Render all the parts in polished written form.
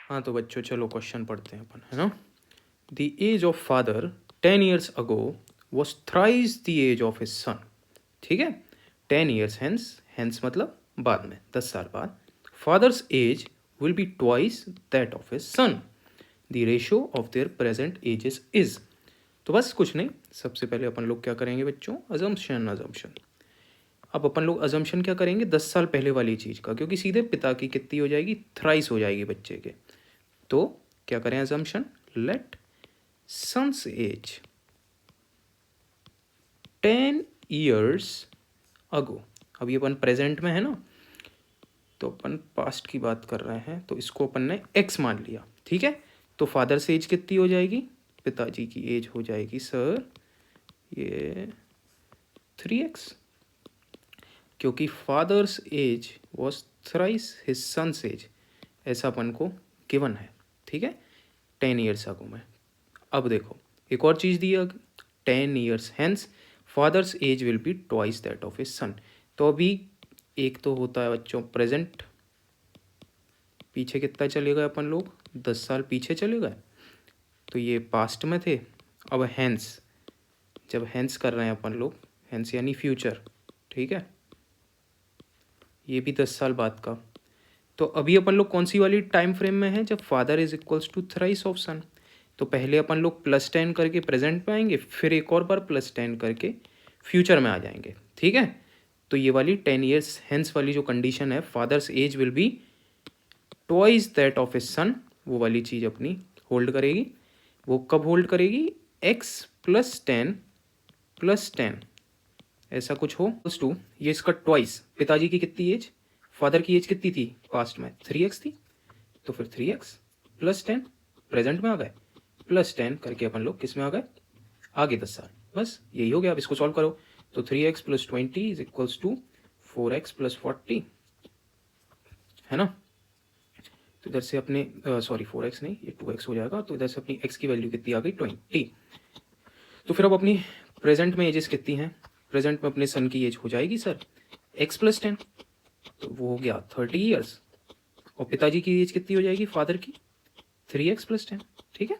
हाँ तो बच्चों चलो क्वेश्चन पढ़ते हैं अपन, है ना। The age of father 10 years ago was thrice the age of his son. ठीक है, 10 years हेंस, हेंस मतलब बाद में, 10 साल बाद। Father's age will be twice that of his sun. The ratio of their present ages is. तो बस कुछ नहीं, सबसे पहले अपन लोग क्या करेंगे बच्चों, अजम्पशन। अब अपन लोग अजम्पशन क्या करेंगे, 10 साल पहले वाली चीज़ का, क्योंकि सीधे पिता की कितनी हो जाएगी, थ्राइस हो जाएगी बच्चे के। तो क्या करें assumption, let son's age 10 years ago. अभी अपन प्रेजेंट में है ना, तो अपन पास्ट की बात कर रहे हैं, तो इसको अपन ने एक्स मान लिया। ठीक है, तो फादर से एज कितनी हो जाएगी, पिताजी की एज हो जाएगी सर ये 3x, क्योंकि father's age was thrice his son's age, ऐसा अपन को गिवन है। ठीक है, 10 years अगो में। अब देखो एक और चीज़ दी है, 10 years hence father's age will be twice that of his सन। तो अभी एक तो होता है बच्चों प्रेजेंट, पीछे कितना चले गए अपन लोग, 10 साल पीछे चले गए, तो ये पास्ट में थे। अब हेंस, जब हेंस कर रहे हैं अपन लोग, हेंस यानी फ्यूचर, ठीक है, ये भी 10 साल बाद का। तो अभी अपन लोग कौन सी वाली टाइम फ्रेम में है, जब father is equals to thrice of son. तो पहले अपन लोग +10 करके प्रेजेंट में आएंगे, फिर एक और बार +10 करके फ्यूचर में आ जाएंगे। ठीक है, तो ये वाली 10 years हेंस वाली जो कंडीशन है, father's age will be twice that of his सन, वो वाली चीज़ अपनी होल्ड करेगी। वो कब होल्ड करेगी, x +10 ऐसा कुछ हो टू, ये इसका ट्वाइस, पिताजी की कितनी एज, फादर की एज कितनी थी पास्ट में, 3x थी, तो फिर 3x +10 प्रेजेंट में आ गए, +10 करके अपन लोग किस में आ गए, आगे 10 साल। बस यही हो गया। अब इसको सॉल्व करो, तो 3x + 20 is equals to 4x + 40, है ना। तो इधर से अपने सॉरी 4x नहीं, ये 2x हो जाएगा, तो इधर से अपनी x की वैल्यू कितनी आ गई, 20। तो फिर अब अपनी प्रेजेंट में एजेस कितनी हैं, प्रेजेंट में अपने सन की एज हो जाएगी सर x + 10, तो वो हो गया 30 years। और पिताजी की एज कितनी हो जाएगी फादर की, 3x + 10। ठीक है,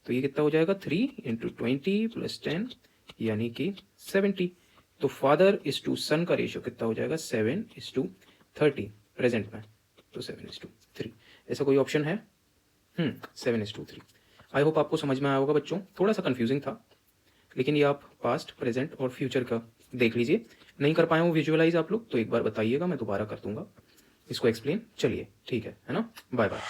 तो ये कितना हो जाएगा, 3 × 20 + 10 यानी कि 70। तो फादर इज टू सन का रेशियो कितना हो जाएगा, 7:30 प्रेजेंट में, तो 7:3। ऐसा कोई ऑप्शन है, 7:3। आई होप आपको समझ में आया होगा बच्चों, थोड़ा सा कंफ्यूजिंग था, लेकिन ये आप पास्ट, प्रेजेंट और फ्यूचर का देख लीजिए। नहीं कर पाए हो विजुअलाइज आप लोग, तो एक बार बताइएगा, मैं दोबारा कर दूंगा इसको एक्सप्लेन। चलिए ठीक है ना, बाय बाय।